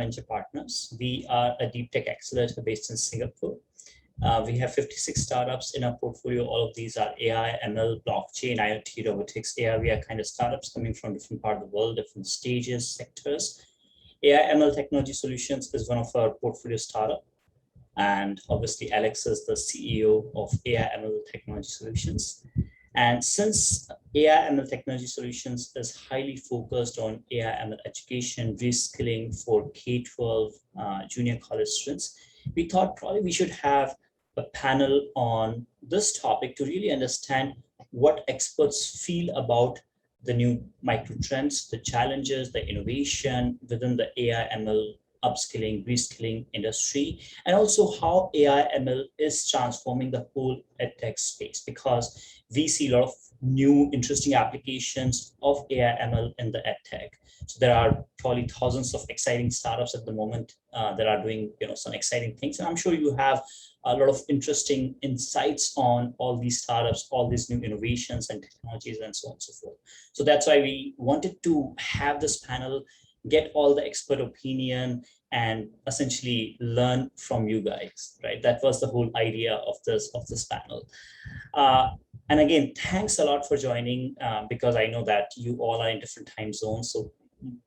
venture partners. We are a deep tech accelerator based in Singapore. We have 56 startups in our portfolio. All of these are AI, ML, blockchain, IoT, robotics, AR/VR kind of startups coming from different parts of the world, different stages, sectors. AI, ML technology solutions is one of our portfolio startup. And obviously, Alex is the CEO of AI, ML technology solutions. And since AI, ML technology solutions is highly focused on AI, ML education, reskilling for K-12 junior college students, we thought probably we should have a panel on this topic to really understand what experts feel about the new micro trends, the challenges, the innovation within the AI, ML upskilling, reskilling industry, and also how AI, ML is transforming the whole edtech space, because we see a lot of new interesting applications of AI, ML in the edtech. So there are probably thousands of exciting startups at the moment that are doing some exciting things. And I'm sure you have a lot of interesting insights on all these startups, all these new innovations and technologies and so on and so forth. So that's why we wanted to have this panel, get all the expert opinion and essentially learn from you guys, right? That was the whole idea of this panel. And again, thanks a lot for joining because I know that you all are in different time zones. So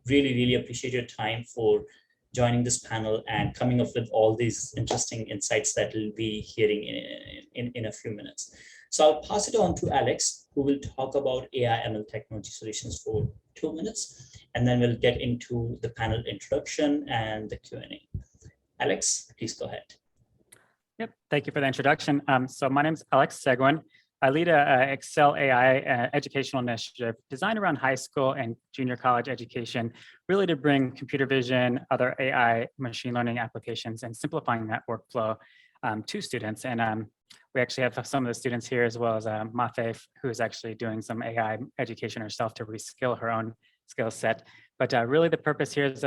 really, really appreciate your time for joining this panel and coming up with all these interesting insights that we'll be hearing in a few minutes. So I'll pass it on to Alex, who will talk about AI ML technology solutions for 2 minutes, and then we'll get into the panel introduction and the Q&A. Alex, please go ahead. Yep, thank you for the introduction. So my name is Alex Segwin. I lead a Excel AI educational initiative designed around high school and junior college education, really to bring computer vision, other AI, machine learning applications, and simplifying that workflow to students. And we actually have some of the students here, as well as Mafe, who is actually doing some AI education herself to reskill her own skill set. But really the purpose here is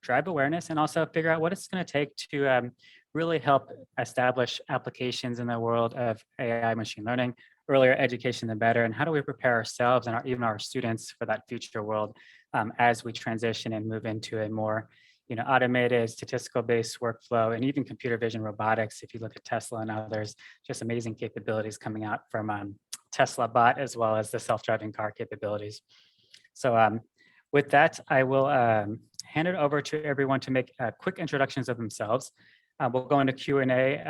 drive awareness and also figure out what it's going to take to really help establish applications in the world of AI machine learning. Earlier education, the better. And how do we prepare ourselves and even our students for that future world as we transition and move into a more automated, statistical-based workflow, and even computer vision robotics. If you look at Tesla and others, just amazing capabilities coming out from Tesla bot, as well as the self-driving car capabilities. So with that, I will hand it over to everyone to make quick introductions of themselves. We'll go into Q&A,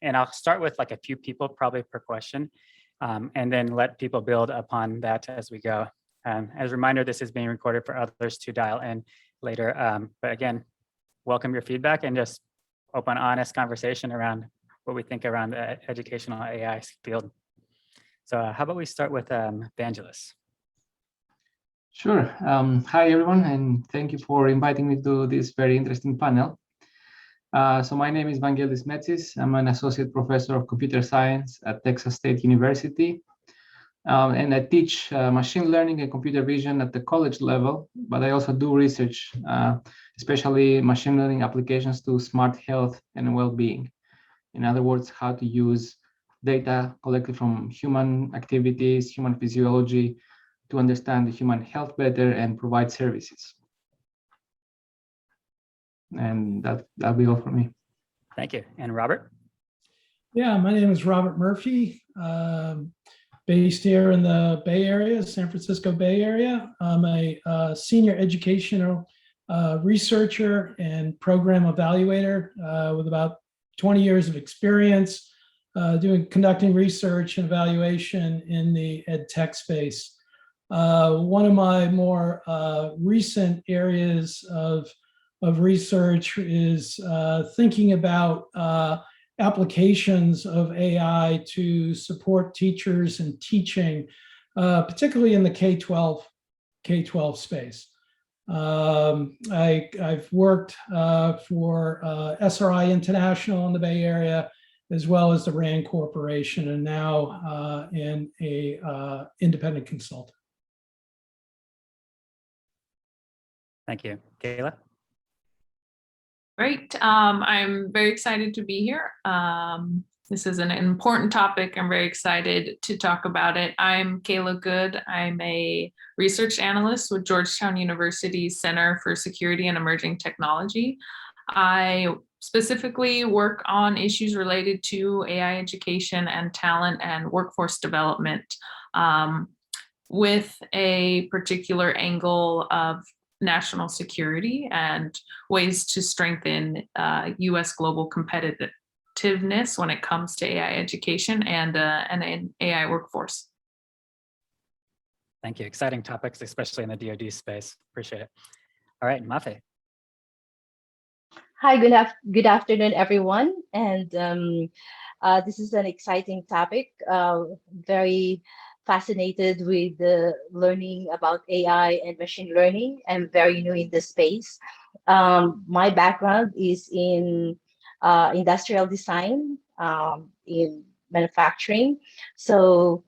and I'll start with like a few people, probably per question, and then let people build upon that as we go. As a reminder, this is being recorded for others to dial in later. But again, welcome your feedback and just open, honest conversation around what we think around the educational AI field. So how about we start with Vangelis? Sure. Hi, everyone, and thank you for inviting me to this very interesting panel. So my name is Vangelis Metsis. I'm an associate professor of computer science at Texas State University. And I teach machine learning and computer vision at the college level, but I also do research, especially machine learning applications to smart health and well-being. In other words, how to use data collected from human activities, human physiology, to understand the human health better and provide services. And that'll be all for me. Thank you. And Robert? Yeah, my name is Robert Murphy, based here in the Bay Area, San Francisco Bay Area. I'm a senior educational researcher and program evaluator with about 20 years of experience conducting research and evaluation in the ed tech space. One of my more recent areas of research is thinking about applications of AI to support teachers and teaching, particularly in the K-12 space. I've worked for SRI International in the Bay Area, as well as the RAND Corporation, and now in a independent consultant. Thank you. Kayla? Great. I'm very excited to be here. This is an important topic. I'm very excited to talk about it. I'm Kayla Good. I'm a research analyst with Georgetown University's Center for Security and Emerging Technology. I specifically work on issues related to AI education and talent and workforce development, with a particular angle of national security and ways to strengthen US global competitiveness when it comes to AI education and an AI workforce. Thank you. Exciting topics, especially in the DoD space. Appreciate it. All right, Mafe. Hi, good afternoon, everyone. And this is an exciting topic. Very fascinated with the learning about AI and machine learning. I'm very new in this space. My background is in industrial design, in manufacturing. So,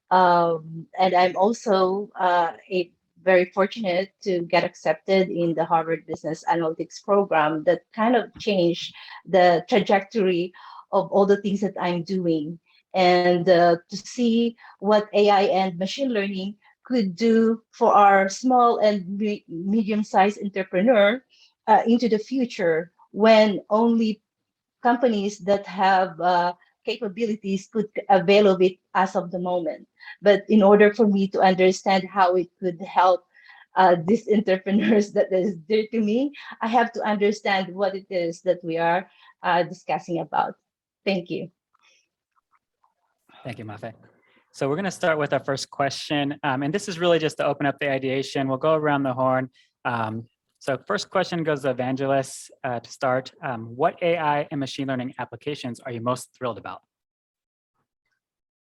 and I'm also very fortunate to get accepted in the Harvard Business Analytics program that kind of changed the trajectory of all the things that I'm doing. And to see what AI and machine learning could do for our small and medium-sized entrepreneur into the future, when only companies that have capabilities could avail of it as of the moment. But in order for me to understand how it could help these entrepreneurs that is dear to me, I have to understand what it is that we are discussing about. Thank you. Thank you, Mafe. So we're going to start with our first question. And this is really just to open up the ideation. We'll go around the horn. So first question goes to Vangelis to start. What AI and machine learning applications are you most thrilled about?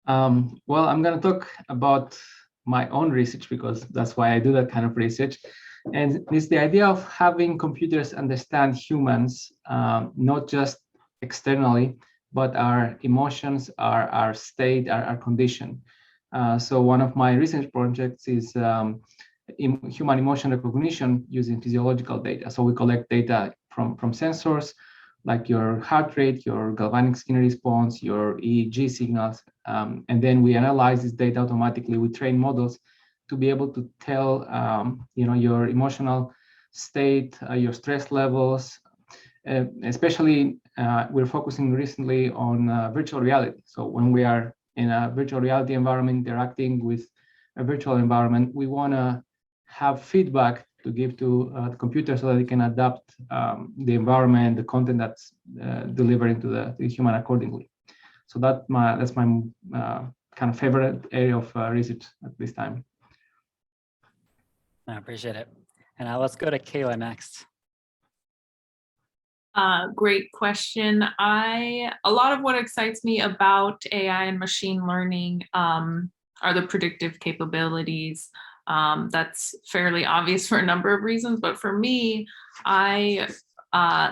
Well, I'm going to talk about my own research because that's why I do that kind of research. And it's the idea of having computers understand humans, not just externally, but our emotions, our state, our condition. So one of my research projects is human emotion recognition using physiological data. So we collect data from sensors like your heart rate, your galvanic skin response, your EEG signals, and then we analyze this data automatically. We train models to be able to tell your emotional state, your stress levels. Especially, we're focusing recently on virtual reality. So when we are in a virtual reality environment interacting with a virtual environment, we want to have feedback to give to the computer so that it can adapt the environment, the content that's delivering to the human accordingly. So that's my kind of favorite area of research at this time. I appreciate it. And let's go to Kayla next. Great question. A lot of what excites me about AI and machine learning are the predictive capabilities. That's fairly obvious for a number of reasons, but for me, I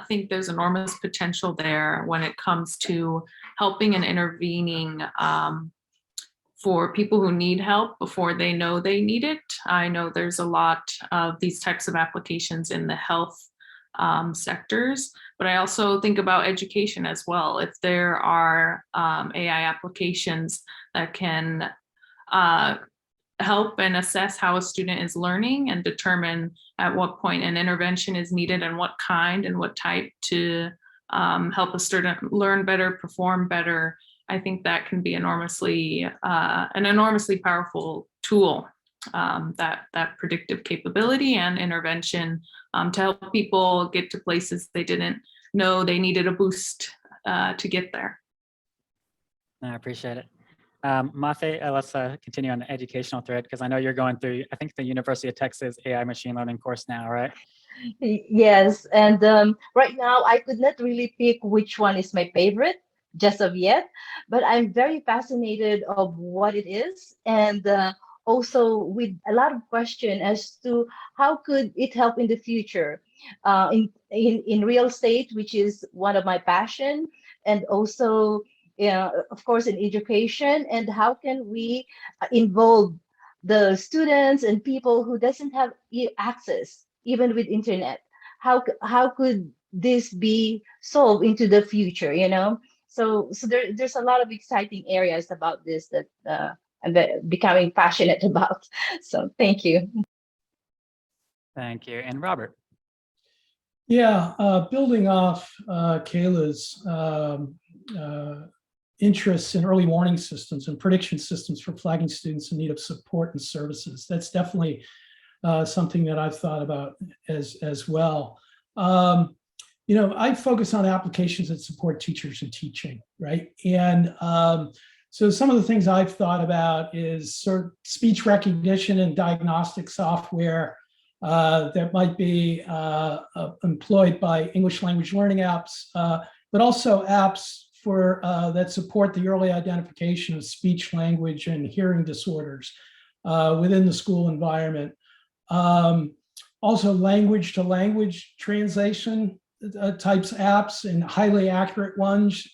think there's enormous potential there when it comes to helping and intervening for people who need help before they know they need it. I know there's a lot of these types of applications in the health sectors, but I also think about education as well. If there are AI applications that can help and assess how a student is learning and determine at what point an intervention is needed and what kind and what type to help a student learn better, perform better, I think that can be an enormously powerful tool, that predictive capability and intervention to help people get to places they didn't know they needed a boost to get there. I appreciate it. Mafe, let's continue on the educational thread because I know you're going through, I think, the University of Texas AI machine learning course now, right? Yes, and right now I could not really pick which one is my favorite just of yet, but I'm very fascinated of what it is, and also with a lot of question as to how could it help in the future in real estate, which is one of my passion, and also of course in education, and how can we involve the students and people who doesn't have access even with internet. How could this be solved into the future, so there's a lot of exciting areas about this that I'm becoming passionate about. So thank you. Thank you. And Robert. Yeah, building off Kayla's interests in early warning systems and prediction systems for flagging students in need of support and services. That's definitely something that I've thought about as well. I focus on applications that support teachers in teaching, right? And so some of the things I've thought about is sort of speech recognition and diagnostic software that might be employed by English language learning apps, but also apps for that support the early identification of speech, language, and hearing disorders within the school environment. Also language to language translation types apps and highly accurate ones.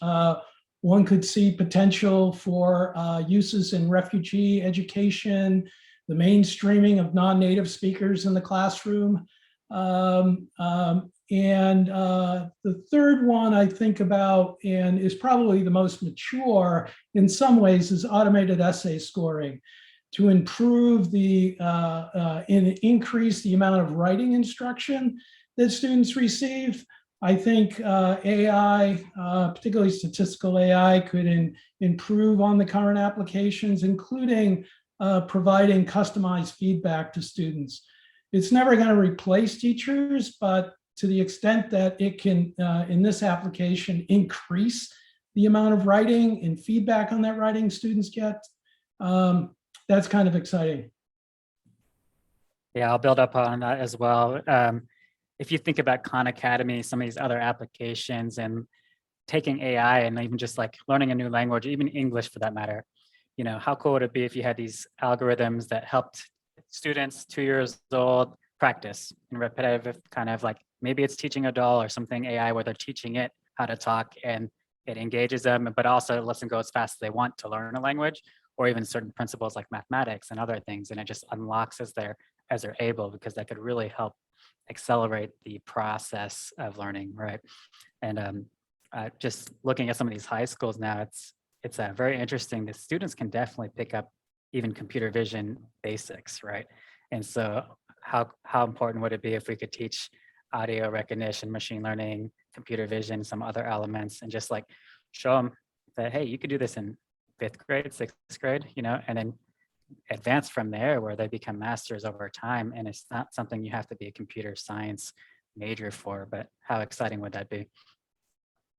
One could see potential for uses in refugee education, the mainstreaming of non-native speakers in the classroom. The third one I think about, and is probably the most mature in some ways, is automated essay scoring to improve and increase the amount of writing instruction that students receive. I think AI, particularly statistical AI, could improve on the current applications, including providing customized feedback to students. It's never going to replace teachers, but to the extent that it can, in this application, increase the amount of writing and feedback on that writing students get, that's kind of exciting. Yeah, I'll build up on that as well. If you think about Khan Academy, some of these other applications, and taking AI and even just like learning a new language, even English for that matter, how cool would it be if you had these algorithms that helped students 2 years old practice in repetitive kind of like, maybe it's teaching a doll or something AI where they're teaching it how to talk and it engages them, but also lets them go as fast as they want to learn a language, or even certain principles like mathematics and other things. And it just unlocks as they're able, because that could really help accelerate the process of learning, right? And just looking at some of these high schools now, it's very interesting. The students can definitely pick up even computer vision basics, right? And so how important would it be if we could teach audio recognition, machine learning, computer vision, some other elements, and just like show them that, hey, you could do this in 5th grade, 6th grade, and then advance from there where they become masters over time. And it's not something you have to be a computer science major for, but how exciting would that be?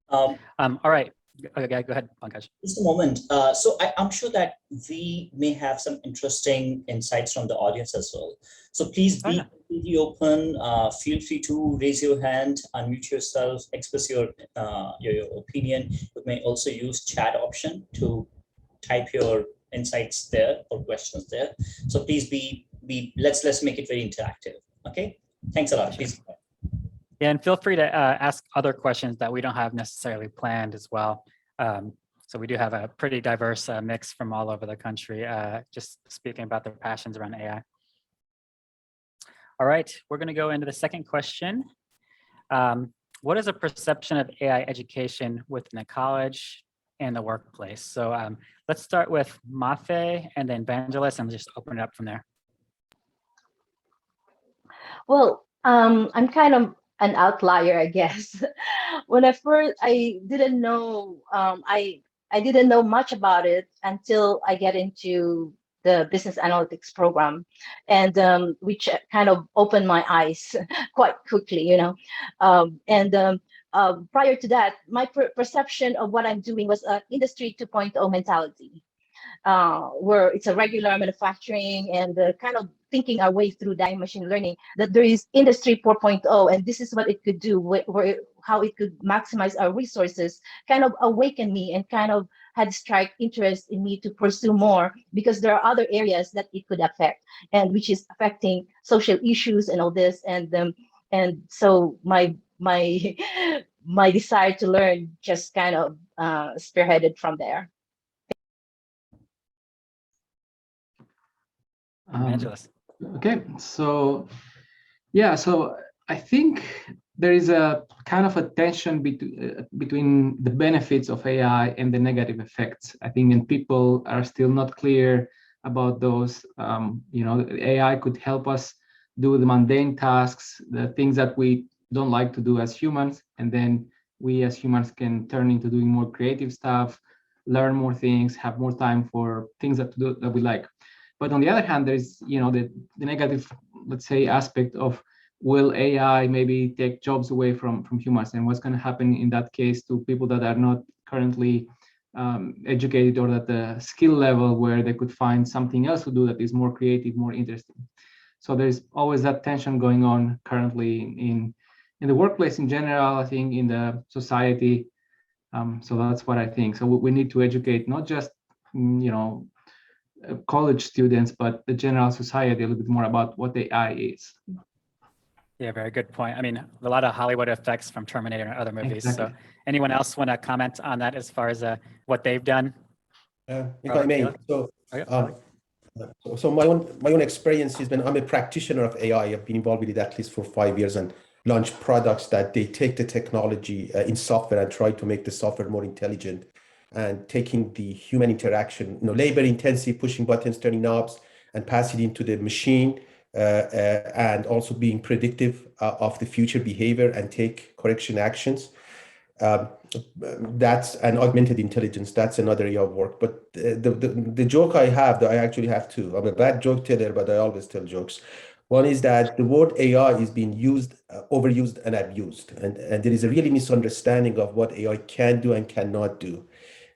All right. Okay, go ahead, Pankaj. Just a moment. So I'm sure that we may have some interesting insights from the audience as well. So please be completely open. Feel free to raise your hand, unmute yourself, express your opinion. You may also use chat option to type your insights there or questions there. So please let's make it very interactive. Okay. Thanks a lot. Please. Yeah, and feel free to ask other questions that we don't have necessarily planned as well. So we do have a pretty diverse mix from all over the country, just speaking about their passions around AI. All right, we're going to go into the second question. What is a perception of AI education within the college and the workplace? So let's start with Mafe and then Vangelis, and just open it up from there. Well, I'm kind of an outlier, I guess. When I didn't know, I didn't know much about it until I get into the business analytics program, and which kind of opened my eyes quite quickly, prior to that, my perception of what I'm doing was industry 2.0 mentality, where it's a regular manufacturing and kind of thinking our way through that machine learning, that there is industry 4.0, and this is what it could do, how it could maximize our resources, kind of awakened me and kind of had strike interest in me to pursue more, because there are other areas that it could affect, and which is affecting social issues and all this. And so my desire to learn just kind of spearheaded from there. Angelus. Okay, so yeah, so I think there is a kind of a tension between the benefits of AI and the negative effects, I think, and people are still not clear about those. AI could help us do the mundane tasks, the things that we don't like to do as humans, and then we as humans can turn into doing more creative stuff, learn more things, have more time for things that we like. But on the other hand, there's the negative, let's say, aspect of, will AI maybe take jobs away from humans, and what's going to happen in that case to people that are not currently educated or at the skill level where they could find something else to do that is more creative, more interesting. So there's always that tension going on currently in the workplace in general, I think, in the society. So that's what I think. So we need to educate not just college students, but the general society a little bit more about what AI is. Yeah, very good point. I mean, a lot of Hollywood effects from Terminator and other movies. Exactly. So anyone else want to comment on that as far as what they've done? If I may. So my own experience has been, I'm a practitioner of AI. I've been involved with it at least for 5 years and launched products that they take the technology in software and try to make the software more intelligent, and taking the human interaction, labor intensive, pushing buttons, turning knobs, and pass it into the machine, and also being predictive of the future behavior and take correction actions. That's an augmented intelligence. That's another area of work. But the joke I have, that I actually have two. I'm a bad joke teller, but I always tell jokes. One is that the word AI is being used, overused and abused. And there is a really misunderstanding of what AI can do and cannot do.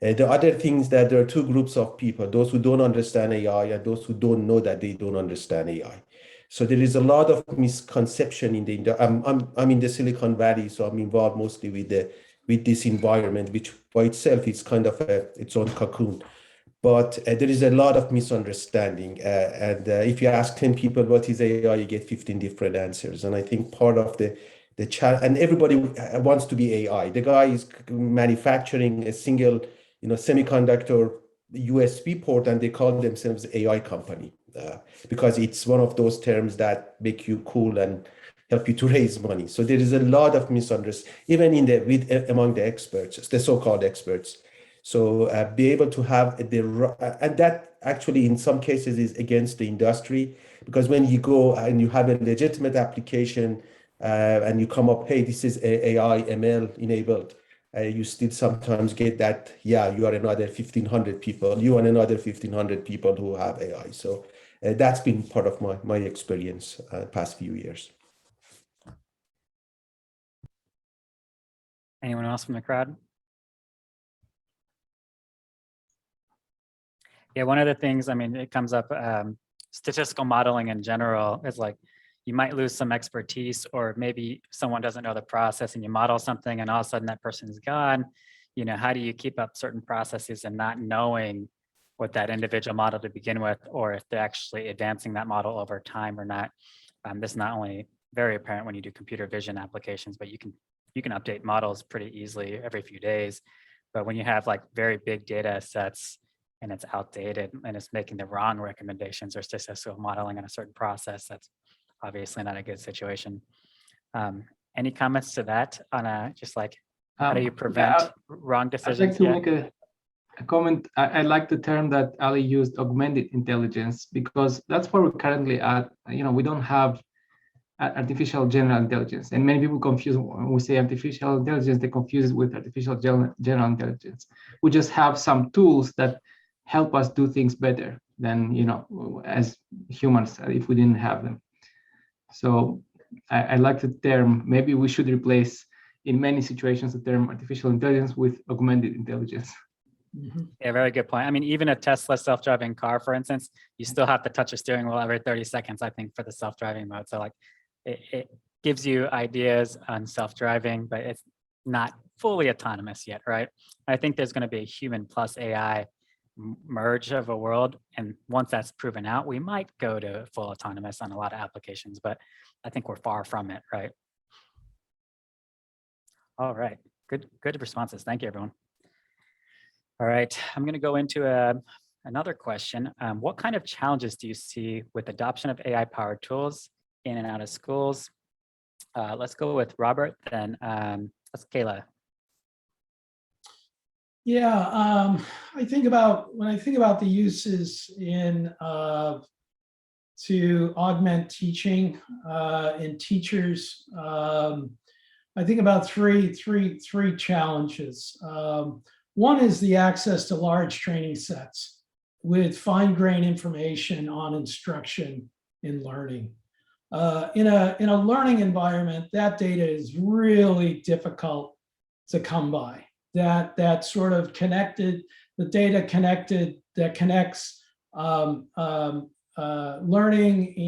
The other things that there are two groups of people, those who don't understand AI and those who don't know that they don't understand AI. So there is a lot of misconception in the, I'm in the Silicon Valley, so I'm involved mostly with this environment, which by itself is kind of its own cocoon. But there is a lot of misunderstanding. And if you ask 10 people what is AI, you get 15 different answers. And I think part of the challenge, and everybody wants to be AI. The guy is manufacturing a single, semiconductor USB port, and they call themselves AI company because it's one of those terms that make you cool and help you to raise money. So there is a lot of misunderstanding, even among the experts, the so-called experts. So be able to have and that actually in some cases is against the industry, because when you go and you have a legitimate application and you come up, hey, this is AI ML enabled, you still sometimes get that, yeah, you are another 1,500 people, you and another 1,500 people who have AI. So that's been part of my experience past few years. Anyone else from the crowd? Yeah, one of the things, I mean, it comes up, statistical modeling in general is like, you might lose some expertise, or maybe someone doesn't know the process and you model something and all of a sudden that person's gone. How do you keep up certain processes and not knowing what that individual model to begin with, or if they're actually advancing that model over time or not? This is not only very apparent when you do computer vision applications, but you can update models pretty easily every few days. But when you have like very big data sets and it's outdated and it's making the wrong recommendations or statistical modeling in a certain process, that's obviously not a good situation. Any comments to that on just like, how do you prevent wrong decisions? I'd like to make a comment. I like the term that Ali used, augmented intelligence, because that's where we're currently at. We don't have artificial general intelligence, and many people confuse, when we say artificial intelligence, they confuse it with artificial general intelligence. We just have some tools that help us do things better than as humans if we didn't have them. So I like the term. Maybe we should replace, in many situations, the term artificial intelligence with augmented intelligence. Yeah, very good point. I mean, even a Tesla self-driving car, for instance, you still have to touch a steering wheel every 30 seconds, I think, for the self-driving mode. So like, it gives you ideas on self-driving, but it's not fully autonomous yet, right? I think there's going to be a human plus AI merge of a world, and once that's proven out, we might go to full autonomous on a lot of applications, but I think we're far from it, right? All right, good responses. Thank you, everyone. All right, I'm going to go into another question. What kind of challenges do you see with adoption of AI-powered tools in and out of schools? Let's go with Robert, then let's Kayla. Yeah, when I think about the uses in to augment teaching in teachers, I think about three challenges. One is the access to large training sets with fine-grained information on instruction in learning. In a learning environment, that data is really difficult to come by. That sort of connected, the data connected, that connects learning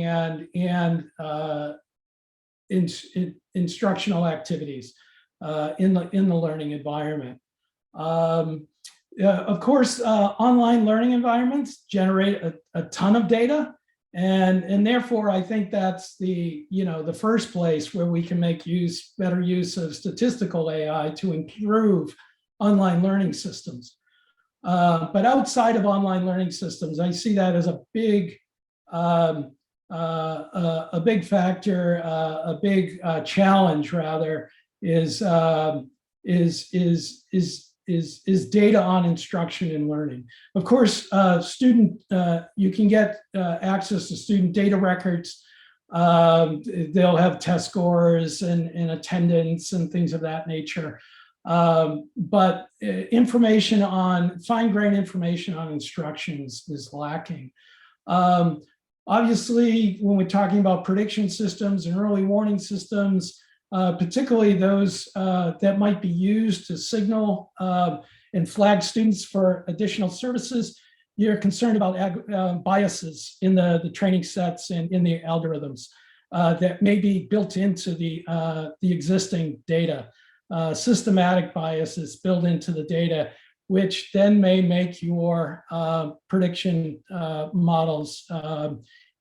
and instructional activities in the learning environment. Of course, online learning environments generate a ton of data, and therefore I think that's the first place where we can make better use of statistical AI to improve online learning systems. But outside of online learning systems, I see that as a big factor, a big challenge rather, is data on instruction and learning. Of course, you can get access to student data records. They'll have test scores and attendance and things of that nature. But fine-grained information on instructions is lacking. Obviously, when we're talking about prediction systems and early warning systems, particularly those that might be used to signal and flag students for additional services, you're concerned about biases in the training sets and in the algorithms that may be built into the existing data. Systematic biases built into the data, which then may make your prediction models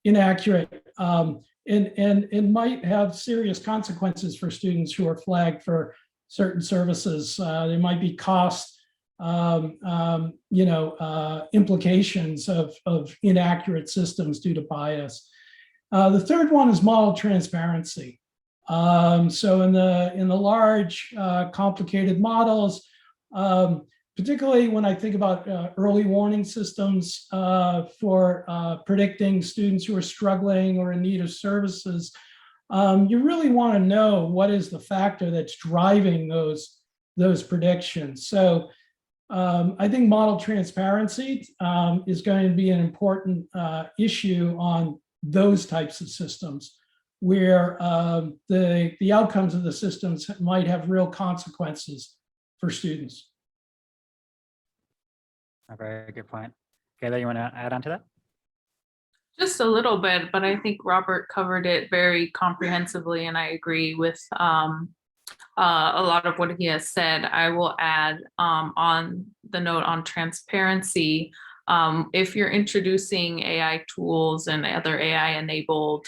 inaccurate and might have serious consequences for students who are flagged for certain services. There might be cost implications of inaccurate systems due to bias. The third one is model transparency. So in the large, complicated models, particularly when I think about early warning systems for predicting students who are struggling or in need of services, you really want to know what is the factor that's driving those predictions. So I think model transparency is going to be an important issue on those types of systems, where the outcomes of the systems might have real consequences for students. A very good point. Kayla, you want to add on to that? Just a little bit, but I think Robert covered it very comprehensively, and I agree with a lot of what he has said. I will add on the note on transparency. If you're introducing AI tools and other AI-enabled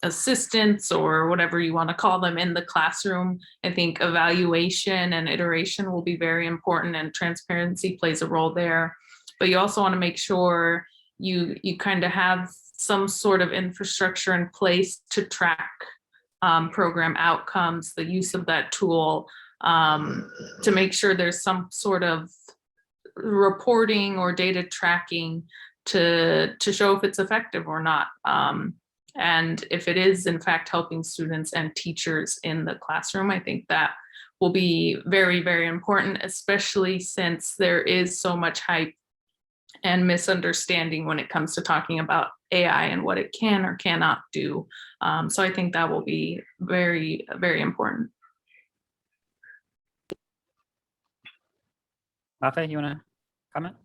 assistants or whatever you want to call them in the classroom, I think evaluation and iteration will be very important, and transparency plays a role there. But you also want to make sure you kind of have some sort of infrastructure in place to track program outcomes, the use of that tool, to make sure there's some sort of reporting or data tracking to show if it's effective or not. And if it is in fact helping students and teachers in the classroom, I think that will be very, very important, especially since there is so much hype and misunderstanding when it comes to talking about AI and what it can or cannot do. So I think that will be very, very important. Mafe, you want to comment?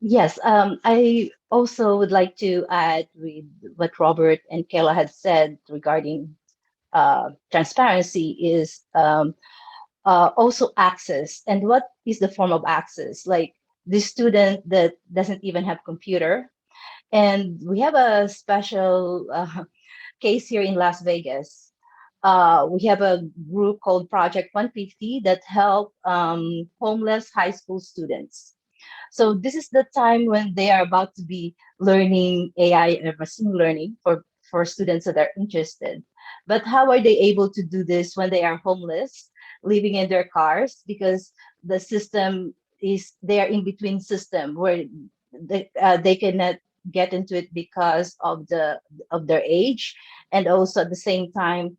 Yes, I also would like to add with what Robert and Kayla had said regarding transparency is also access. And what is the form of access? Like the student that doesn't even have computer. And we have a special case here in Las Vegas. We have a group called Project 150 that help homeless high school students. So this is the time when they are about to be learning AI and machine learning for students that are interested. But how are they able to do this when they are homeless, living in their cars? Because the system is, they are in between system where they cannot get into it because of their age, and also at the same time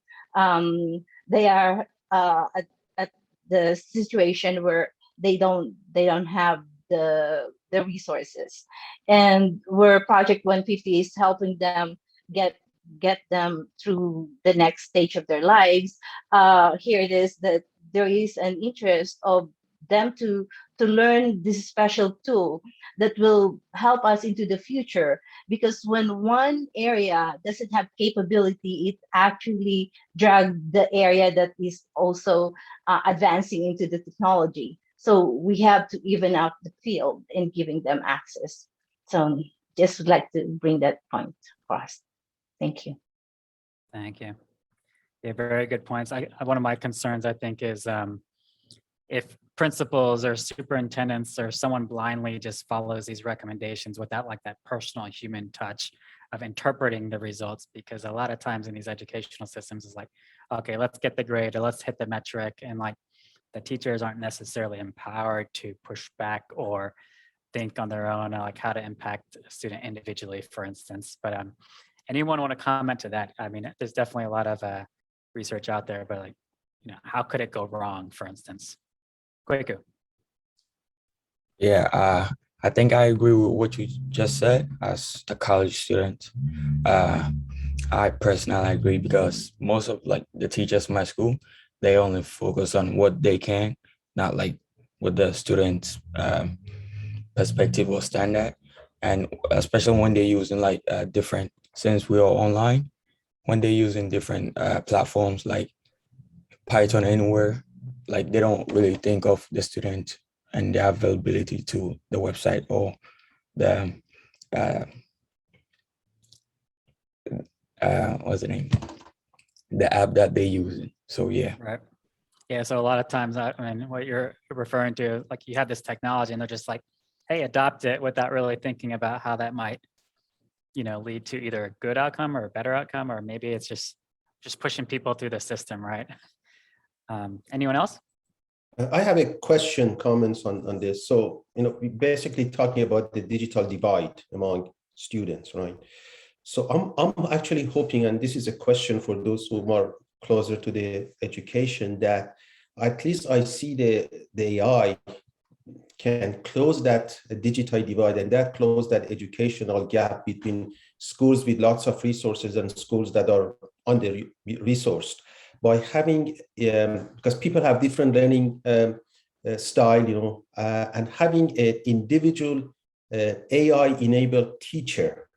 they are at the situation where they don't have the resources, and where Project 150 is helping them get them through the next stage of their lives. Here it is that there is an interest of them to learn this special tool that will help us into the future, because when one area doesn't have capability, it actually drag the area that is also advancing into the technology. So we have to even out the field in giving them access. So just would like to bring that point across. Thank you. Thank you. Yeah, very good points. One of my concerns, I think, is if principals or superintendents or someone blindly just follows these recommendations without like that personal human touch of interpreting the results, because a lot of times in these educational systems is like, okay, let's get the grade or let's hit the metric, and like the teachers aren't necessarily empowered to push back or think on their own, like how to impact a student individually, for instance. But anyone want to comment to that? I mean, there's definitely a lot of research out there, but like, how could it go wrong, for instance? Kwaku. Yeah, I think I agree with what you just said. As a college student, I personally agree, because most of like the teachers in my school, they only focus on what they can, not like what the students' perspective or standard. And especially when they're using like different, since we are online, when they're using different platforms like Python Anywhere, like they don't really think of the student and the availability to the website or the what's the name, the app that they use. So yeah. Right. Yeah. So a lot of times, I mean, what you're referring to, like you have this technology and they're just like, hey, adopt it, without really thinking about how that might, lead to either a good outcome or a better outcome, or maybe it's just pushing people through the system, right? Anyone else? I have a question, comments on this. So, we're basically talking about the digital divide among students, right? So I'm actually hoping, and this is a question for those who are closer to the education, that at least I see the AI can close that digital divide, and that close that educational gap between schools with lots of resources and schools that are under-resourced, by having, because people have different learning style, and having an individual AI-enabled teacher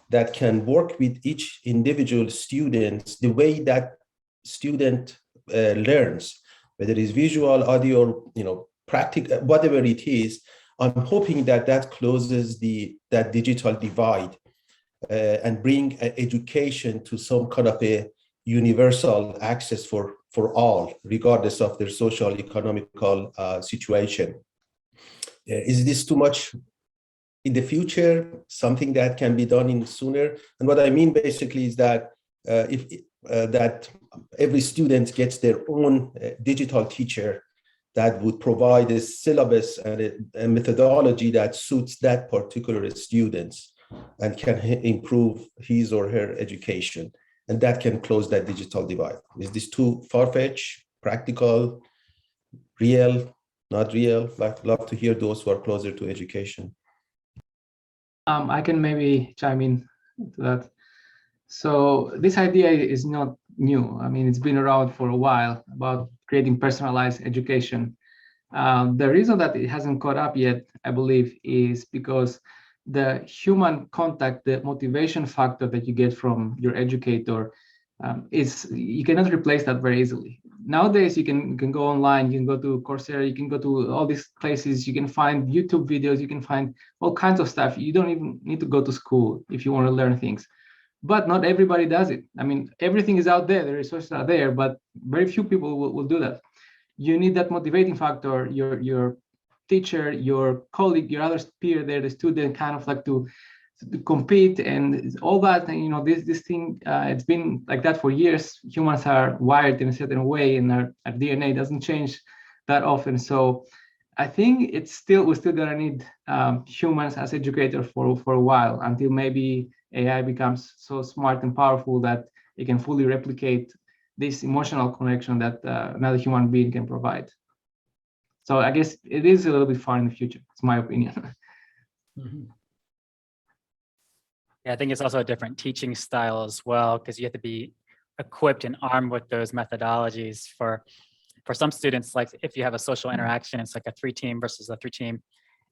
that can work with each individual student the way that student learns, whether it's visual, audio, practical, whatever it is. I'm hoping that closes that digital divide and bring education to some kind of a universal access for all, regardless of their social economical situation. Is this too much in the future, something that can be done in sooner? And what I mean basically is that that every student gets their own digital teacher that would provide a syllabus and a methodology that suits that particular students and can improve his or her education. And that can close that digital divide. Is this too far-fetched, practical, real, not real? I'd love to hear those who are closer to education. I can maybe chime in to that. So this idea is not new. I mean, it's been around for a while about creating personalized education. The reason that it hasn't caught up yet, I believe, is because the human contact, the motivation factor that you get from your educator, you cannot replace that very easily. Nowadays, you can go online, you can go to Coursera, you can go to all these places, you can find YouTube videos, you can find all kinds of stuff. You don't even need to go to school if you want to learn things. But not everybody does it. I mean, everything is out there, the resources are there, but very few people will do that. You need that motivating factor, your teacher, your colleague, your other peer there, the student, kind of like to to compete and all that. And, you know, this thing, it's been like that for years. Humans are wired in a certain way, and our DNA doesn't change that often. So I think we're still gonna need humans as educators for a while, until maybe AI becomes so smart and powerful that it can fully replicate this emotional connection that another human being can provide. So I guess it is a little bit far in the future. It's my opinion. Yeah, I think it's also a different teaching style as well, because you have to be equipped and armed with those methodologies for some students. Like if you have a social interaction, it's like a 3-team versus a 3-team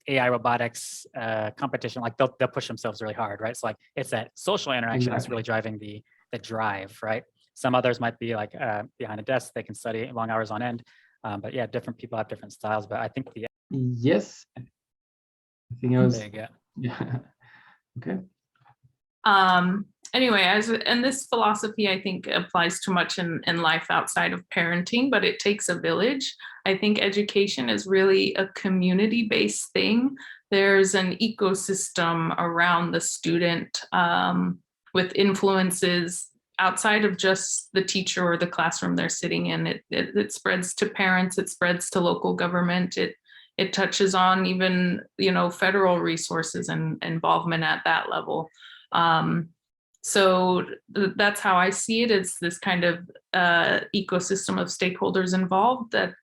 AI robotics competition. Like they'll push themselves really hard, right? So like it's that social interaction that's really driving the drive, right? Some others might be like behind a desk, they can study long hours on end. But yeah, different people have different styles. But I think yes, I think I was. there you go. Yeah. Okay. Anyway, and this philosophy, I think, applies to much in life outside of parenting, but it takes a village. I think education is really a community-based thing. There's an ecosystem around the student with influences outside of just the teacher or the classroom they're sitting in. It spreads to parents, it spreads to local government, it touches on even, you know, federal resources and involvement at that level. So that's how I see it. It's this kind of ecosystem of stakeholders involved that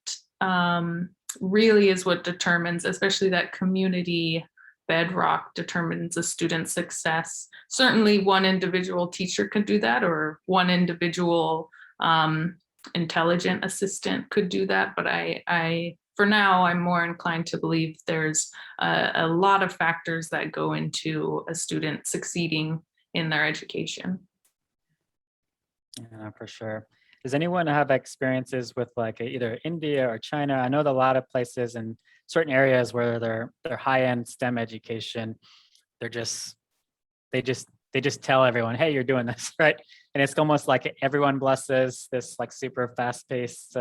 really is what determines, especially that community bedrock determines a student's success. Certainly one individual teacher could do that, or one individual intelligent assistant could do that. But I for now, I'm more inclined to believe there's a lot of factors that go into a student succeeding in their education. Yeah, for sure. Does anyone have experiences with like either India or China? I know that a lot of places in certain areas where they're high-end STEM education, they just tell everyone, hey, you're doing this, right? And it's almost like everyone blesses this like super fast-paced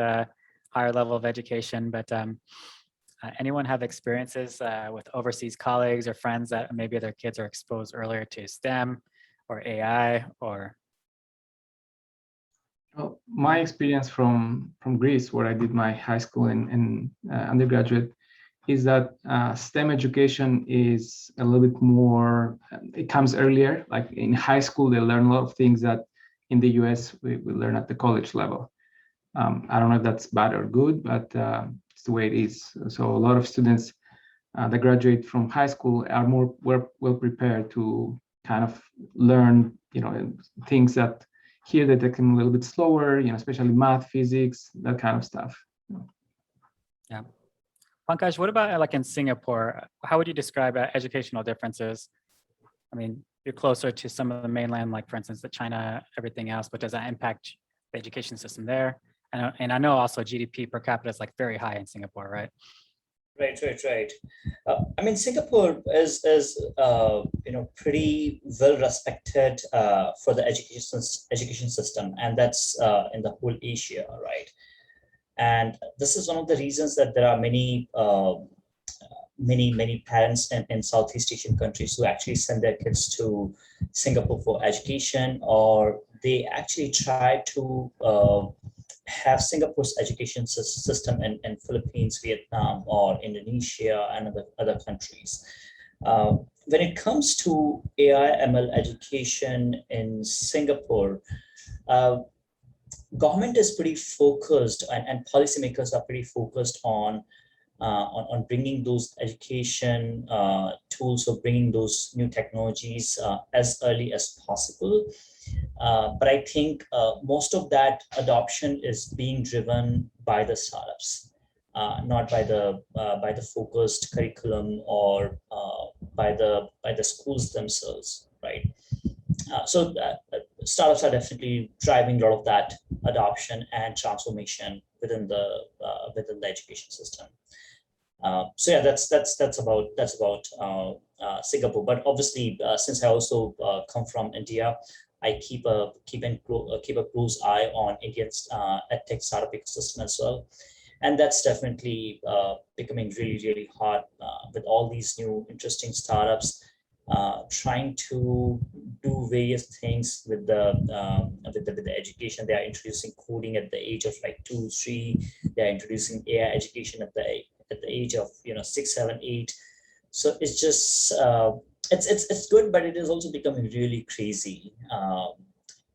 higher level of education. But anyone have experiences with overseas colleagues or friends that maybe their kids are exposed earlier to STEM or AI or? Well, my experience from Greece, where I did my high school and undergraduate, is that STEM education is a little bit more, it comes earlier. Like in high school, they learn a lot of things that in the US, we learn at the college level. I don't know if that's bad or good, but it's the way it is. So a lot of students that graduate from high school are more well prepared to kind of learn, you know, things that here they take them a little bit slower, you know, especially math, physics, that kind of stuff. Yeah. Pankaj, what about like in Singapore? How would you describe educational differences? I mean, you're closer to some of the mainland, like for instance, the China, everything else, but does that impact the education system there? And I know also GDP per capita is like very high in Singapore, right? Right. I mean, Singapore is you know, pretty well respected for the education system, and that's in the whole Asia, right? And this is one of the reasons that there are many parents in Southeast Asian countries who actually send their kids to Singapore for education, or they actually try to have Singapore's education system in Philippines, Vietnam, or Indonesia, and other countries. When it comes to AI ML education in Singapore, government is pretty focused, and policymakers are pretty focused on bringing those education tools, or bringing those new technologies as early as possible. But I think most of that adoption is being driven by the startups, not by the focused curriculum or by the schools themselves, right? So startups are definitely driving a lot of that adoption and transformation within the education system. So yeah, that's about Singapore. But obviously, since I also come from India, I keep a close eye on India's edtech startup ecosystem as well, and that's definitely becoming really hot with all these new interesting startups trying to do various things with the education. They are introducing coding at the age of like 2, 3. They are introducing AI education at the age of 6, 7, 8. So it's just it's good, but it is also becoming really crazy.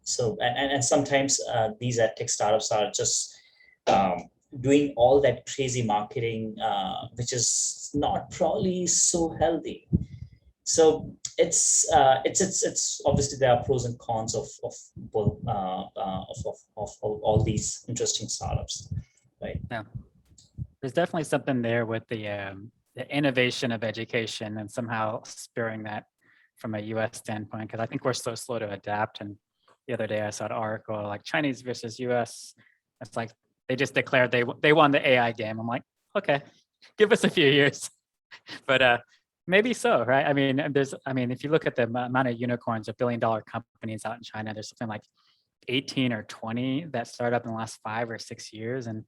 So and sometimes these tech startups are just doing all that crazy marketing, which is not probably so healthy. So it's obviously there are pros and cons of both of all these interesting startups, right? Yeah, there's definitely something there with the innovation of education and somehow spearing that from a U.S. standpoint, because I think we're so slow to adapt. And the other day I saw an article like Chinese versus U.S. It's like they just declared they won the AI game. I'm like, okay, give us a few years, but maybe so, right? I mean, if you look at the amount of unicorns or billion-dollar companies out in China, there's something like 18 or 20 that started up in the last 5 or 6 years. And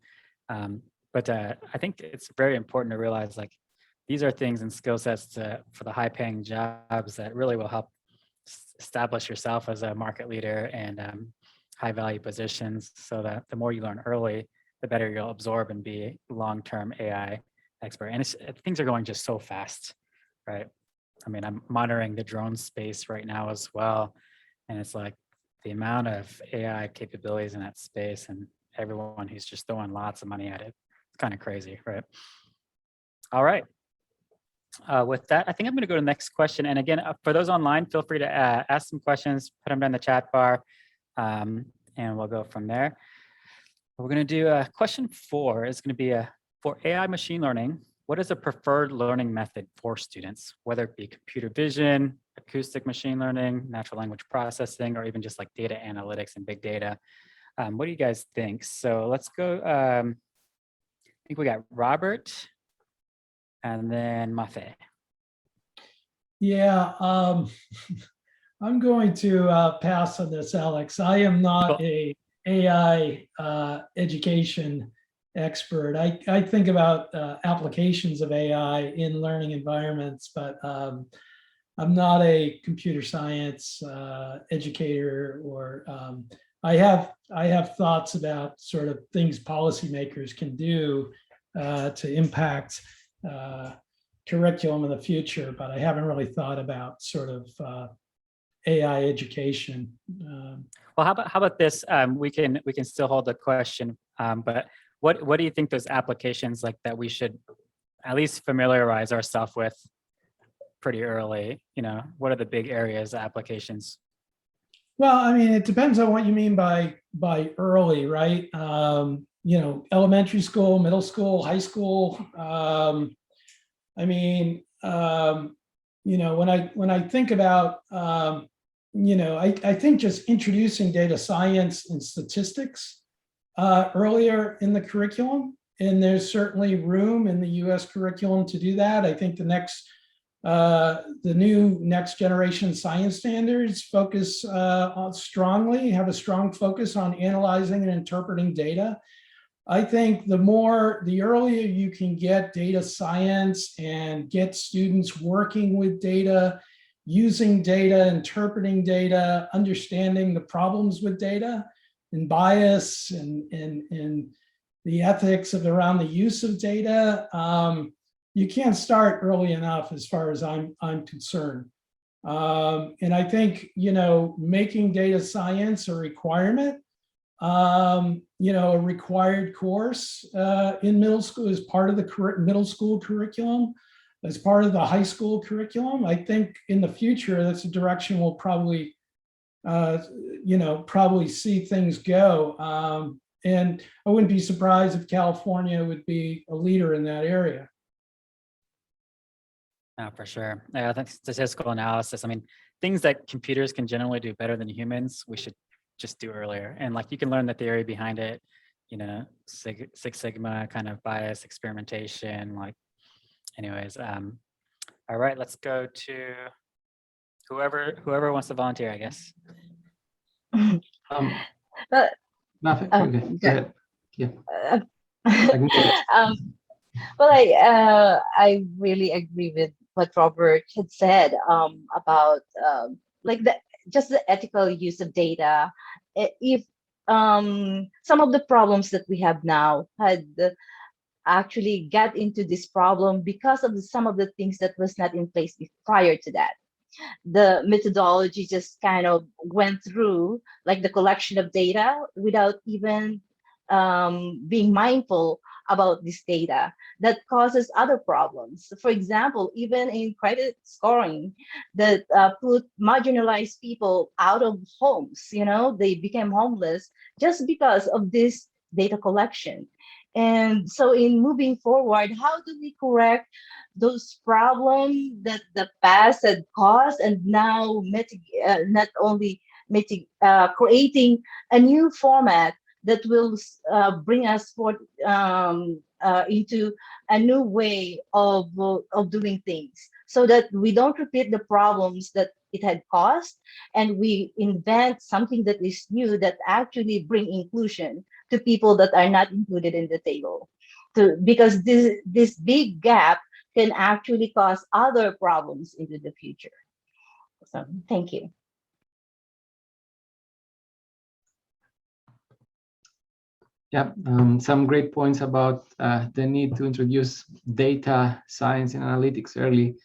but I think it's very important to realize like these are things and skill sets for the high-paying jobs that really will help establish yourself as a market leader and high-value positions, so that the more you learn early, the better you'll absorb and be long-term AI expert. And things are going just so fast, right? I mean, I'm monitoring the drone space right now as well, and it's like the amount of AI capabilities in that space and everyone who's just throwing lots of money at it. It's kind of crazy, right? All right. With that, I think I'm going to go to the next question. And again, for those online, feel free to ask some questions, put them down in the chat bar, and we'll go from there. We're going to do question 4 is going to be for AI machine learning. What is a preferred learning method for students, whether it be computer vision, acoustic machine learning, natural language processing, or even just like data analytics and big data? What do you guys think? So let's go. I think we got Robert and then Mafe. Yeah, I'm going to pass on this, Alex. I am not a AI education expert. I think about applications of AI in learning environments, but I'm not a computer science educator, or I have thoughts about sort of things policymakers can do to impact curriculum in the future, but I haven't really thought about sort of AI education. Well, how about this? We can still hold the question, but what do you think those applications like that we should at least familiarize ourselves with pretty early? You know, what are the big areas of applications? Well, I mean, it depends on what you mean by early, right? You know, elementary school, middle school, high school. I mean, you know, when I think about, you know, I think just introducing data science and statistics earlier in the curriculum, and there's certainly room in the U.S. curriculum to do that. I think the new next generation science standards focus strongly, have a strong focus on analyzing and interpreting data. I think the earlier you can get data science and get students working with data, using data, interpreting data, understanding the problems with data and bias and the ethics around the use of data, you can't start early enough as far as I'm concerned. And I think, you know, making data science a requirement, you know, a required course in middle school as part of the middle school curriculum, as part of the high school curriculum. I think in the future, that's a direction we'll probably, you know, probably see things go. And I wouldn't be surprised if California would be a leader in that area. No, for sure. Yeah, I think statistical analysis, I mean, things that computers can generally do better than humans, we should just do earlier. And like, you can learn the theory behind it, you know, Six Sigma kind of bias, experimentation, like, anyways. All right, let's go to whoever wants to volunteer, I guess. Mafe, okay, go ahead. Yeah. Well, I really agree with what Robert had said about like just the ethical use of data. If some of the problems that we have now had actually got into this problem because of some of the things that was not in place prior to that. The methodology just kind of went through like the collection of data without even being mindful about this data that causes other problems. For example, even in credit scoring that put marginalized people out of homes, they became homeless just because of this data collection. And so in moving forward, how do we correct those problems that the past had caused and now not only creating a new format that will bring us forth into a new way of doing things so that we don't repeat the problems that it had caused, and we invent something that is new that actually bring inclusion to people that are not included in the table. Because this big gap can actually cause other problems into the future. So thank you. Yeah, some great points about the need to introduce data science and analytics early.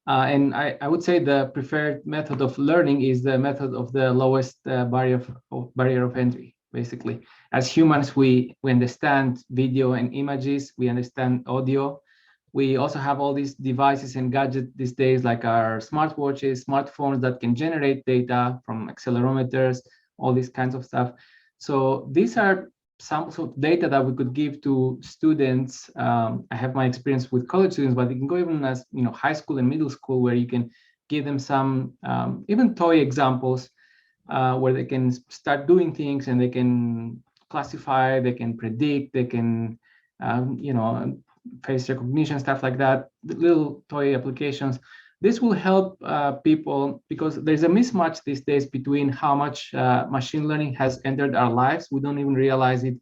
And I would say the preferred method of learning is the method of the lowest barrier of entry. Basically, as humans, we understand video and images, we understand audio. We also have all these devices and gadgets these days, like our smartwatches, smartphones that can generate data from accelerometers, all these kinds of stuff. So these are samples of data that we could give to students. I have my experience with college students, but you can go even as high school and middle school, where you can give them some even toy examples where they can start doing things and they can classify, they can predict, they can face recognition, stuff like that, little toy applications. This will help people because there's a mismatch these days between how much machine learning has entered our lives. We don't even realize it.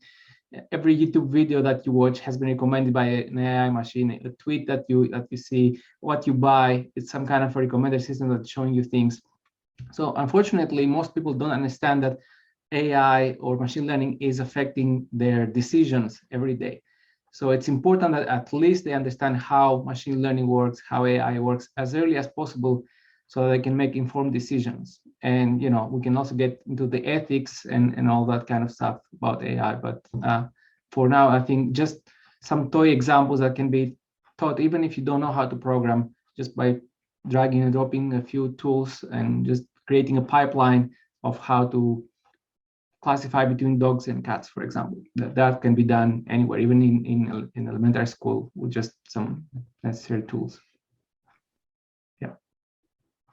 Every YouTube video that you watch has been recommended by an AI machine. A tweet that you see, what you buy, it's some kind of a recommender system that's showing you things. So unfortunately, most people don't understand that AI or machine learning is affecting their decisions every day. So it's important that at least they understand how machine learning works, how AI works as early as possible, so that they can make informed decisions. And we can also get into the ethics and all that kind of stuff about AI. But for now, I think just some toy examples that can be taught, even if you don't know how to program, just by dragging and dropping a few tools and just creating a pipeline of how to classify between dogs and cats, for example. That can be done anywhere, even in elementary school, with just some necessary tools.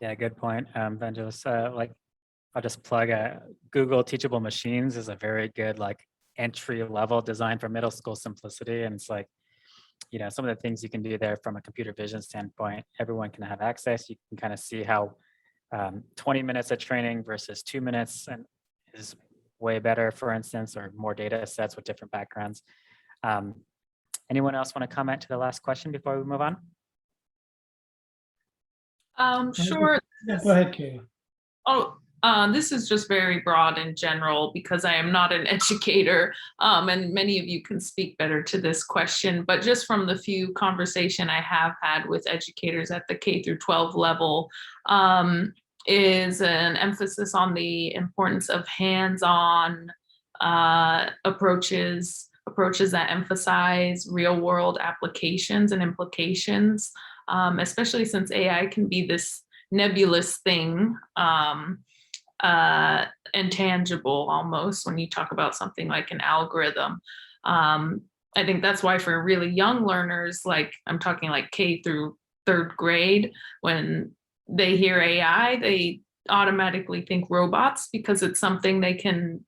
Yeah, good point, Vangelis. I'll just plug Google Teachable Machines is a very good entry level design for middle school simplicity. And it's some of the things you can do there from a computer vision standpoint, everyone can have access. You can kind of see how 20 minutes of training versus 2 minutes and is way better, for instance, or more data sets with different backgrounds. Anyone else want to comment to the last question before we move on? Sure. Go ahead, Kayla. This is just very broad in general because I am not an educator, and many of you can speak better to this question, but just from the few conversation I have had with educators at the K through 12 level, is an emphasis on the importance of hands-on approaches that emphasize real-world applications and implications, especially since AI can be this nebulous thing, intangible almost when you talk about something like an algorithm. I think that's why for really young learners, I'm talking K through 3rd grade, when they hear AI, they automatically think robots because it's something they can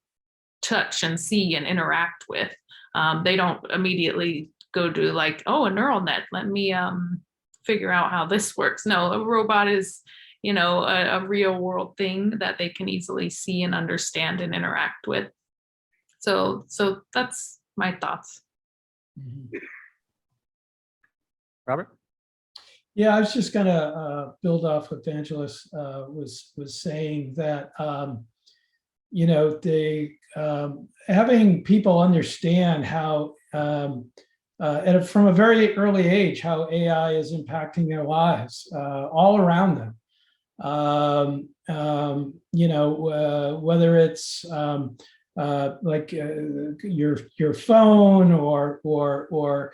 touch and see and interact with. They don't immediately go to oh, a neural net, let me figure out how this works. No, a robot is a real world thing that they can easily see and understand and interact with. So that's my thoughts. Robert? Yeah, I was just going to build off what Angelus was saying, that you know, having people understand how from a very early age how AI is impacting their lives all around them. You know, whether it's like your phone or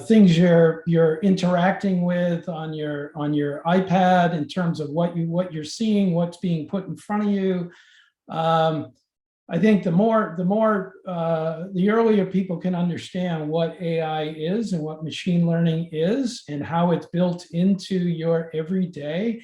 things you're interacting with on your iPad in terms of what you're seeing, what's being put in front of you. I think the earlier people can understand what AI is and what machine learning is and how it's built into your everyday,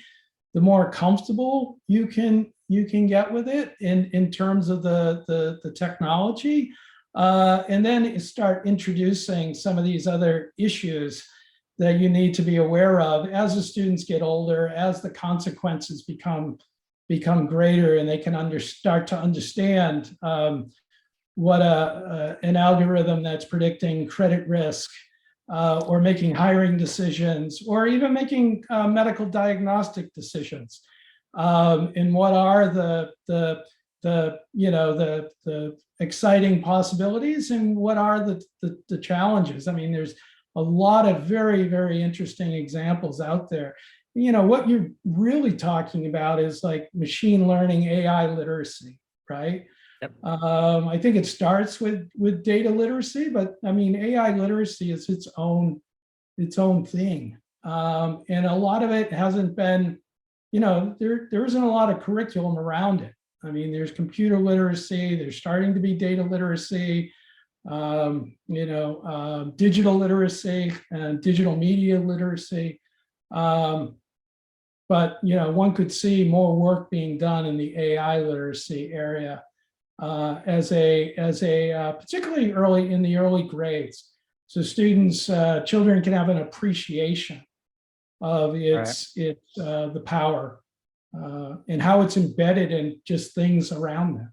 the more comfortable you can get with it in terms of the technology. And then start introducing some of these other issues that you need to be aware of as the students get older, as the consequences become greater, and they can start to understand what an algorithm that's predicting credit risk or making hiring decisions, or even making medical diagnostic decisions, and what are the exciting possibilities and what are the challenges. I mean, there's a lot of very, very interesting examples out there. You know, what you're really talking about is like machine learning, AI literacy, right? Yep. I think it starts with data literacy, but I mean, AI literacy is its own thing. And a lot of it hasn't been, you know, there isn't a lot of curriculum around it. I mean, there's computer literacy, there's starting to be data literacy, digital literacy and digital media literacy. But, you know, one could see more work being done in the AI literacy area as a particularly early in the early grades. So students, children can have an appreciation of the power and how it's embedded in just things around them.